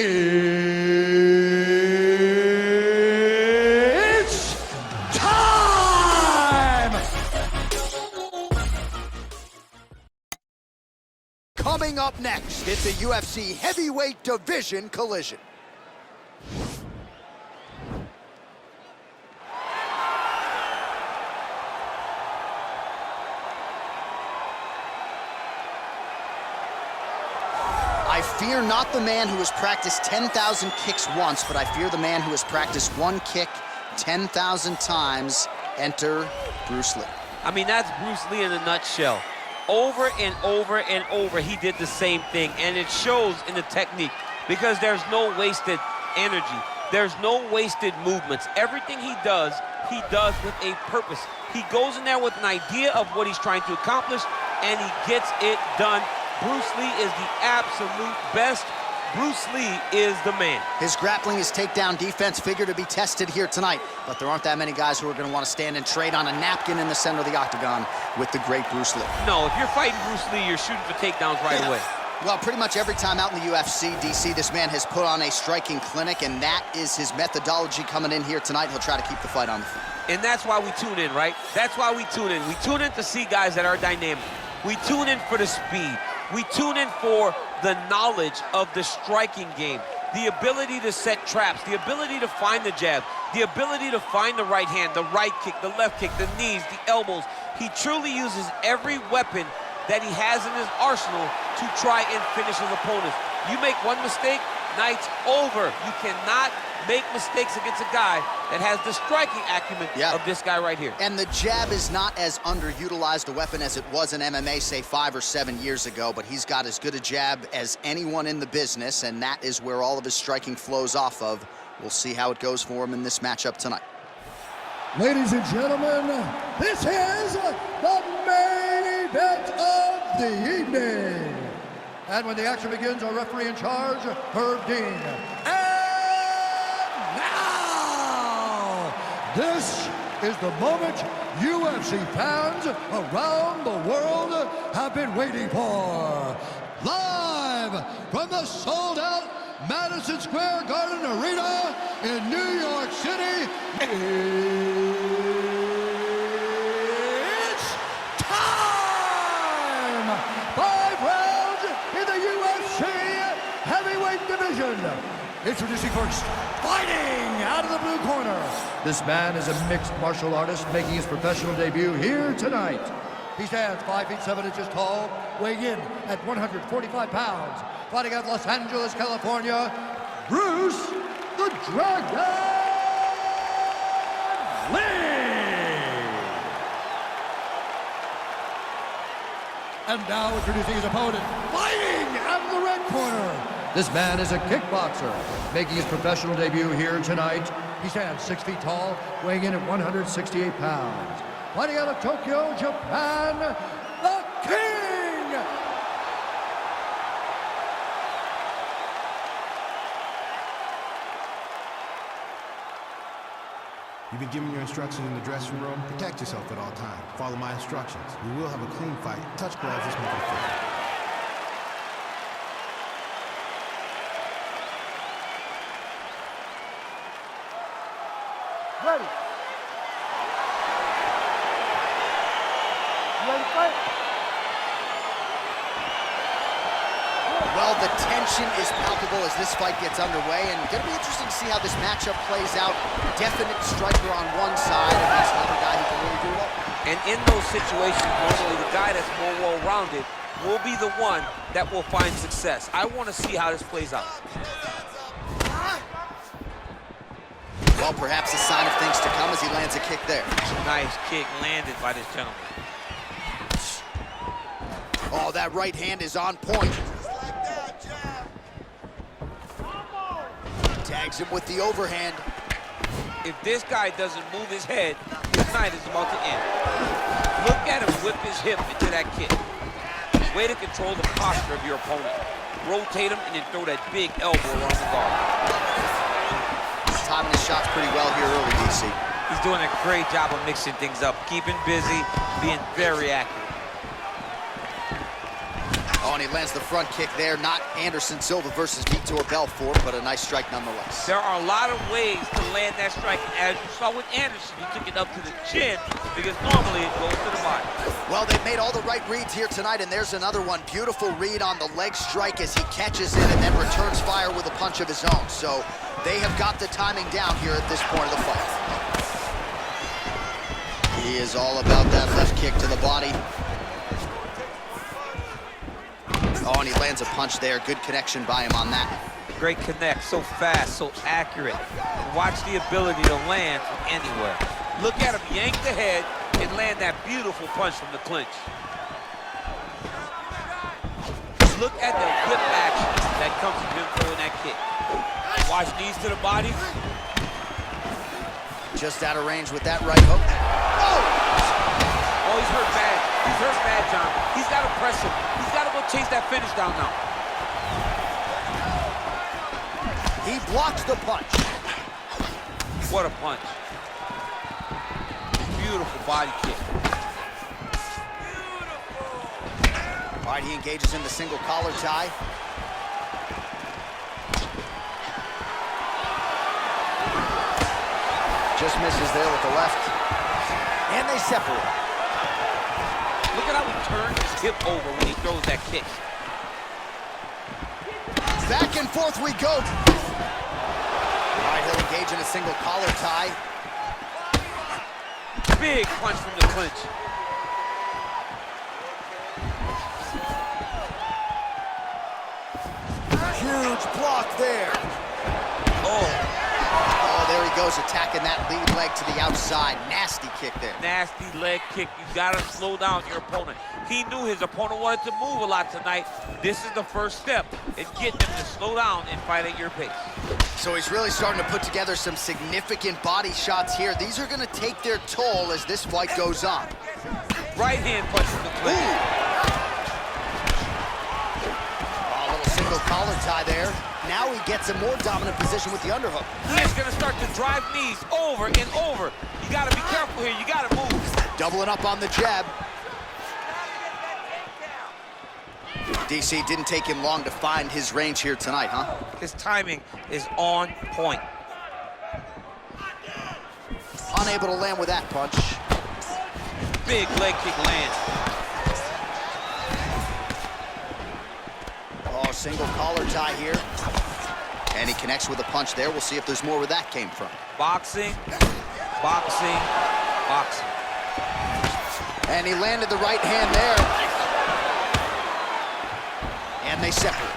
It's time! Coming up next, it's a UFC heavyweight division collision. I fear not the man who has practiced 10,000 kicks once, but I fear the man who has practiced one kick 10,000 times. Enter Bruce Lee. I mean, that's Bruce Lee in a nutshell. Over and over and over, he did the same thing, and it shows in the technique because there's no wasted energy. There's no wasted movements. Everything he does with a purpose. He goes in there with an idea of what he's trying to accomplish, and he gets it done. Bruce Lee is the absolute best. Bruce Lee is the man. His grappling, his takedown defense figure to be tested here tonight, but there aren't that many guys who are going to want to stand and trade on a napkin in the center of the octagon with the great Bruce Lee. No, if you're fighting Bruce Lee, you're shooting for takedowns right away. Well, pretty much every time out in the UFC, DC, this man has put on a striking clinic, and that is his methodology coming in here tonight. He'll try to keep the fight on the feet. And that's why we tune in, right? That's why we tune in. We tune in to see guys that are dynamic. We tune in for the speed. We tune in for the knowledge of the striking game, the ability to set traps, the ability to find the jab, the ability to find the right hand, the right kick, the left kick, the knees, the elbows. He truly uses every weapon that he has in his arsenal to try and finish his opponents. You make one mistake, night's over. You cannot make mistakes against a guy that has the striking acumen of this guy right here. And the jab is not as underutilized a weapon as it was in MMA, say 5 or 7 years ago, but he's got as good a jab as anyone in the business, and that is where all of his striking flows off of. We'll see how it goes for him in this matchup tonight. Ladies and gentlemen, this is the main event of the evening. And when the action begins, our referee in charge, Herb Dean. Now, this is the moment UFC fans around the world have been waiting for. Live from the sold-out Madison Square Garden Arena in New York City, it's time! 5 rounds in the UFC heavyweight division. Introducing first, fighting out of the blue corner. This man is a mixed martial artist making his professional debut here tonight. He stands 5 feet 7 inches tall, weighing in at 145 pounds. Fighting out of Los Angeles, California, Bruce the Dragon Lee. And now introducing his opponent, fighting out of the red corner. This man is a kickboxer, making his professional debut here tonight. He stands 6 feet tall, weighing in at 168 pounds. Fighting out of Tokyo, Japan, the King! You've been given your instructions in the dressing room. Protect yourself at all times. Follow my instructions. We will have a clean fight. Touch gloves, let's make it fair. Ready. Ready to fight? Well, the tension is palpable as this fight gets underway, and it's going to be interesting to see how this matchup plays out. Definite striker on one side, and that's another guy who can really do it all. And in those situations, normally the guy that's more well-rounded will be the one that will find success. I want to see how this plays out. Well, perhaps a sign of things to come as he lands a kick there. Nice kick landed by this gentleman. Oh, that right hand is on point. Tags him with the overhand. If this guy doesn't move his head, his night is about to end. Look at him whip his hip into that kick. Way to control the posture of your opponent. Rotate him and then throw that big elbow around the guard. He's timing his shots pretty well here early, DC. He's doing a great job of mixing things up, keeping busy, being very accurate. Oh, Oh, and he lands the front kick there. Not Anderson Silva versus Vitor Belfort, but a nice strike nonetheless. There are a lot of ways to land that strike. As you saw with Anderson, he took it up to the chin because normally it goes to the body. Well, they've made all the right reads here tonight, and there's another one. Beautiful read on the leg strike as he catches it and then returns fire with a punch of his own. So they have got the timing down here at this point of the fight. He is all about that left kick to the body. Oh, and he lands a punch there. Good connection by him on that. Great connect, so fast, so accurate. Watch the ability to land from anywhere. Look at him yank the head and land that beautiful punch from the clinch. Look at the whip action that comes from him throwing that kick. Watch knees to the body. Just out of range with that right hook. Oh, he's hurt bad. He's hurt bad, John. He's got to press him. He's got to go chase that finish down now. He blocks the punch. What a punch. Beautiful body kick. All right, he engages in the single collar tie. Just misses there with the left. And they separate. Look at how he turns his hip over when he throws that kick. Back and forth we go. All right, he'll engage in a single collar tie. Big punch from the clinch. Huge block there. Oh, There he goes, attacking that lead leg to the outside. Nasty kick there. nasty leg kick. You gotta slow down your opponent. He knew his opponent wanted to move a lot tonight. This is the first step in getting him to slow down and fight at your pace. So he's really starting to put together some significant body shots here. These are gonna take their toll as this fight goes on. Right hand punch from the clinch. A little single collar tie there. Now he gets a more dominant position with the underhook. He is gonna start to drive knees over and over. You gotta be careful here. You gotta move. Doubling up on the jab. DC didn't take him long to find his range here tonight, huh? His timing is on point. Unable to land with that punch. Big leg kick lands. Oh, single collar tie here. And he connects with a punch there. We'll see if there's more where that came from. Boxing, boxing, boxing. And he landed the right hand there. And they separate.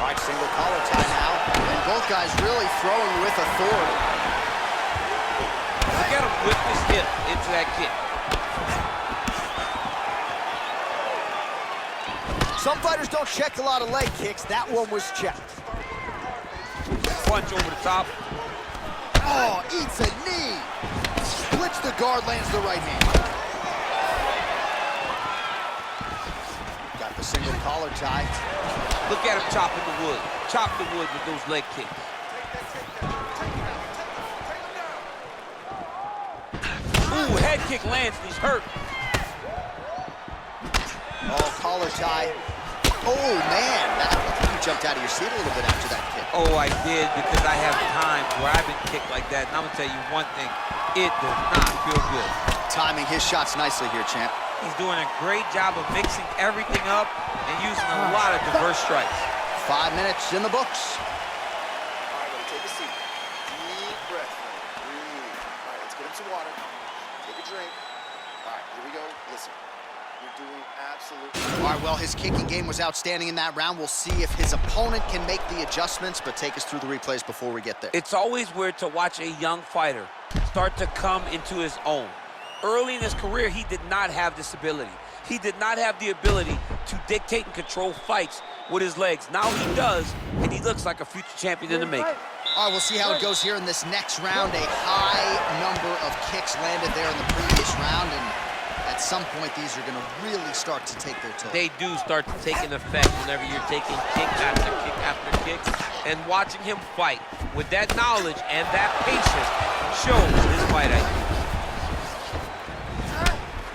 All right, single collar tie now. And both guys really throwing with authority. Look at him whip his hip into that kick. Some fighters don't check a lot of leg kicks. That one was checked. Punch over the top. Oh, eats a knee. Splits the guard, lands the right hand. Got the single collar tie. Look at him chopping the wood. Chop the wood with those leg kicks. Ooh, head kick lands and he's hurt. Oh, collar tie. Oh, man. You jumped out of your seat a little bit after that kick. Oh, I did, because I have times where I've been kicked like that. And I'm going to tell you one thing. It does not feel good. Timing his shots nicely here, champ. He's doing a great job of mixing everything up and using a lot of diverse strikes. 5 minutes in the books. All right, buddy, take a seat. Deep breath. Breathe. All right, let's get him some water. Take a drink. All right, here we go. Listen, you're doing absolutely... All right, well, his kicking game was outstanding in that round. We'll see if his opponent can make the adjustments, but take us through the replays before we get there. It's always weird to watch a young fighter start to come into his own. Early in his career, he did not have this ability. He did not have the ability to dictate and control fights with his legs. Now he does, and he looks like a future champion in the making. All right, we'll see how it goes here in this next round. A high number of kicks landed there in the previous round, and at some point, these are going to really start to take their toll. They do start to take an effect whenever you're taking kick after kick after kick. And watching him fight with that knowledge and that patience shows his fight IQ.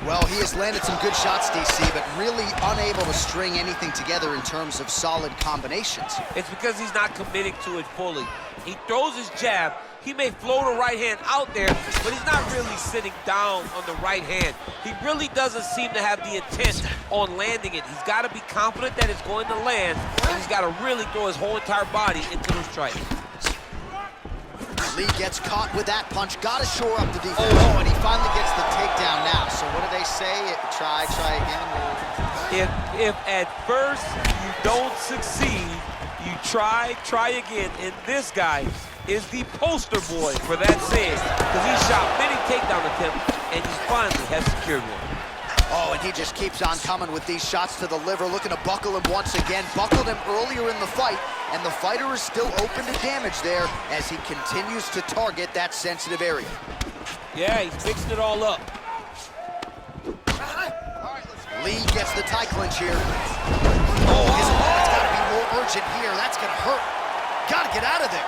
Well, he has landed some good shots, DC, but really unable to string anything together in terms of solid combinations. It's because he's not committing to it fully. He throws his jab. He may float a right hand out there, but he's not really sitting down on the right hand. He really doesn't seem to have the intent on landing it. He's got to be confident that it's going to land, and he's got to really throw his whole entire body into the strike. Lee gets caught with that punch. Got to shore up the defense. Oh, and he finally gets the takedown now. So what do they say? Try again? If at first you don't succeed, you try again. And this guy is the poster boy for that saying, because he shot many takedown attempts, and he finally has secured one. Oh, and he just keeps on coming with these shots to the liver, looking to buckle him once again. Buckled him earlier in the fight, and the fighter is still open to damage there as he continues to target that sensitive area. Yeah, he's fixing it all up. Lee gets the tie clinch here. Oh, his opponent's got to be more urgent here. That's going to hurt. Got to get out of there.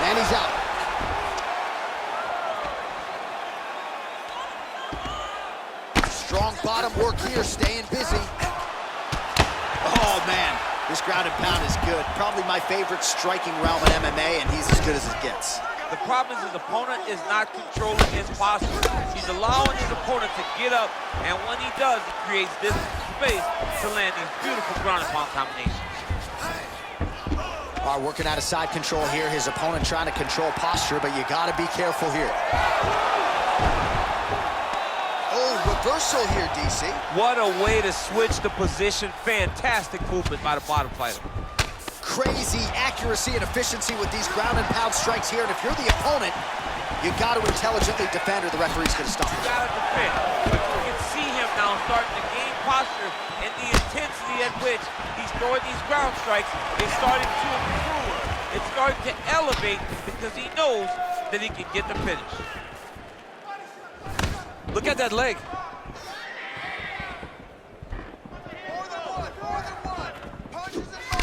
And he's out. Strong bottom work here, staying busy. Oh, man, this ground and pound is good. Probably my favorite striking realm in MMA, and he's as good as it gets. The problem is his opponent is not controlling his posture. He's allowing his opponent to get up, and when he does, he creates this space to land these beautiful ground and pound combinations. All right, working out of side control here. His opponent trying to control posture, but you got to be careful here. Oh, reversal here, DC. What a way to switch the position. Fantastic movement by the bottom fighter. Crazy accuracy and efficiency with these ground and pound strikes here. And if you're the opponent, you got to intelligently defend or the referee's going to stop. You got to defend. But you can see him now starting to gain posture, and the intensity at which he's throwing these ground strikes is starting to improve. It's starting to elevate because he knows that he can get the finish. Look at that leg.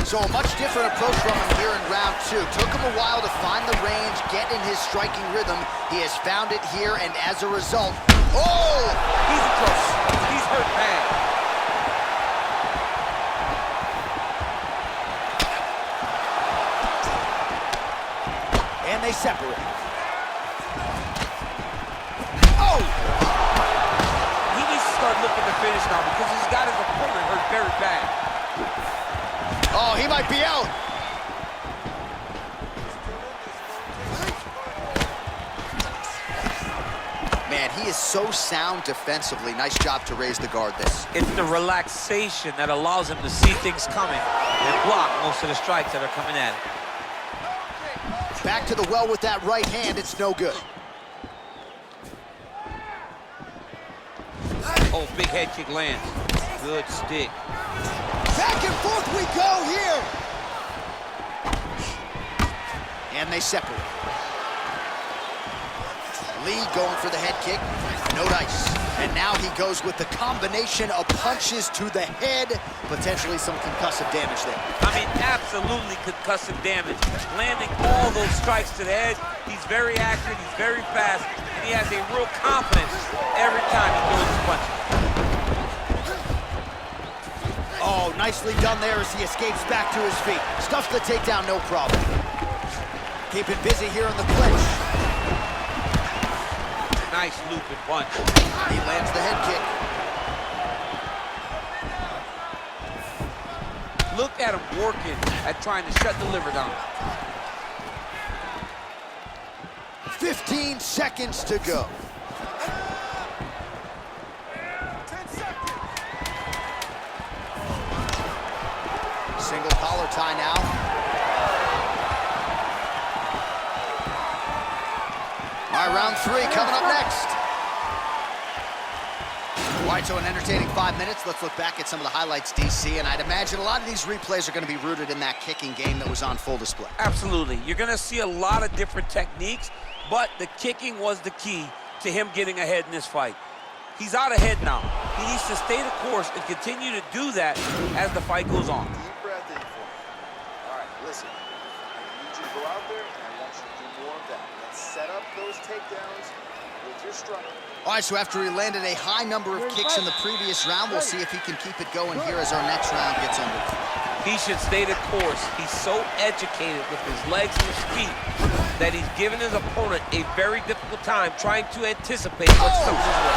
So a much different approach from him here in round two. Took him a while to find the range, get in his striking rhythm. He has found it here, and as a result, oh! He's close. He's hurt bad. And they separate. Oh! He needs to start looking to finish now because he's got his opponent hurt very bad. Oh, he might be out. Man, he is so sound defensively. Nice job to raise the guard there. It's the relaxation that allows him to see things coming and block most of the strikes that are coming at him. Back to the well with that right hand. It's no good. Oh, big head kick lands. Good stick. Back and forth we go here. And they separate. Lee going for the head kick. No dice. And now he goes with the combination of punches to the head. Potentially some concussive damage there. I mean, absolutely concussive damage. Landing all those strikes to the head. He's very accurate. He's very fast. And he has a real confidence every time he throws his punches. Oh, nicely done there as he escapes back to his feet. Stuffs the takedown, no problem. Keep it busy here in the clinch. Nice looping punch. He lands the head kick. Look at him working at trying to shut the liver down. 15 seconds to go. Single collar tie now. All right, round three coming up next. All right, so an entertaining 5 minutes. Let's look back at some of the highlights, DC, and I'd imagine a lot of these replays are going to be rooted in that kicking game that was on full display. Absolutely. You're going to see a lot of different techniques, but the kicking was the key to him getting ahead in this fight. He's out ahead now. He needs to stay the course and continue to do that as the fight goes on. Deep breath in for me. All right, listen. I need you to go out there, and I want you to do more of that. Let's set up those takedowns with your strike. All right, so after he landed a high number of kicks in the previous round, we'll see if he can keep it going here as our next round gets underway. He should stay the course. He's so educated with his legs and his feet that he's given his opponent a very difficult time trying to anticipate what's coming his way.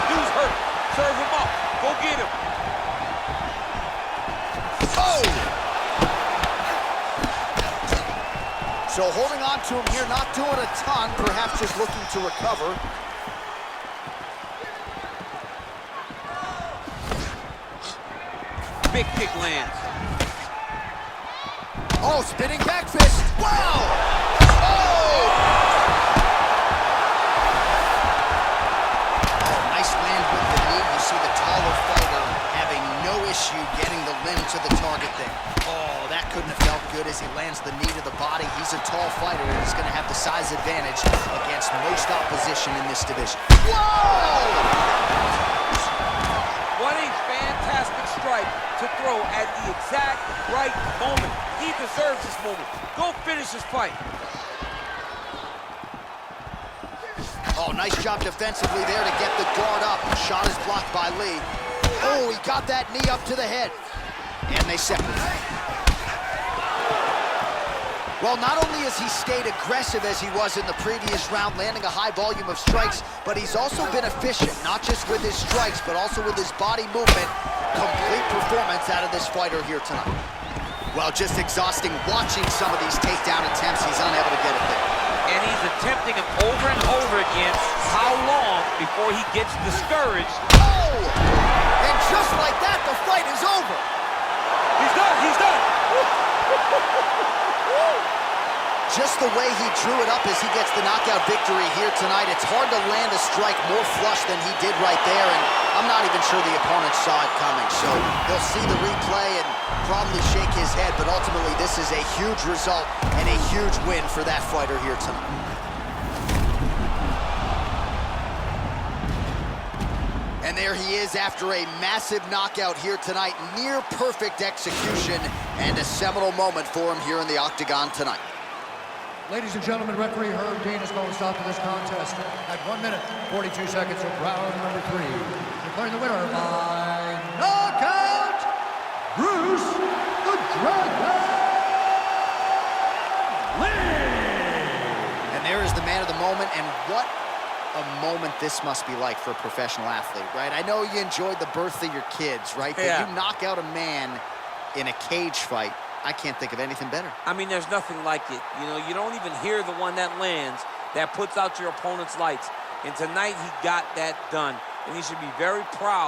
Dude's hurt. Serve him up. Go get him. Oh! So holding on to him here, not doing a ton, perhaps just looking to recover. Big kick lands. Oh, spinning back fist. Wow! Oh! Oh, nice land with the knee. You see the taller fighter having no issue getting the limb to the target there. Oh, that couldn't have felt good as he lands the knee to the body. He's a tall fighter, and he's going to have the size advantage against most opposition in this division. Whoa! What a fantastic strike to throw at the exact right moment. He deserves this moment. Go finish his fight. Oh, nice job defensively there to get the guard up. Shot is blocked by Lee. Oh, he got that knee up to the head. And they separate. Well, not only has he stayed aggressive as he was in the previous round, landing a high volume of strikes, but he's also been efficient, not just with his strikes, but also with his body movement. Complete performance out of this fighter here tonight. Well, just exhausting watching some of these takedown attempts. He's unable to get it there. And he's attempting them over and over again. How long before he gets discouraged? Oh! And just like that, the fight is over. He's done. He's done. Just the way he drew it up as he gets the knockout victory here tonight. It's hard to land a strike more flush than he did right there, and I'm not even sure the opponent saw it coming. So he'll see the replay and probably shake his head, but ultimately this is a huge result and a huge win for that fighter here tonight. And there he is after a massive knockout here tonight. Near perfect execution and a seminal moment for him here in the octagon tonight. Ladies and gentlemen, referee Herb Dean is going to stop to this contest at 1 minute, 42 seconds of round number 3. Declaring the winner by knockout, Bruce the Dragon Lee! And there is the man of the moment, and what a moment this must be like for a professional athlete, right? I know you enjoyed the birth of your kids, right? Yeah. But you knock out a man in a cage fight. I can't think of anything better. I mean, there's nothing like it. You know, you don't even hear the one that lands that puts out your opponent's lights. And tonight he got that done. And he should be very proud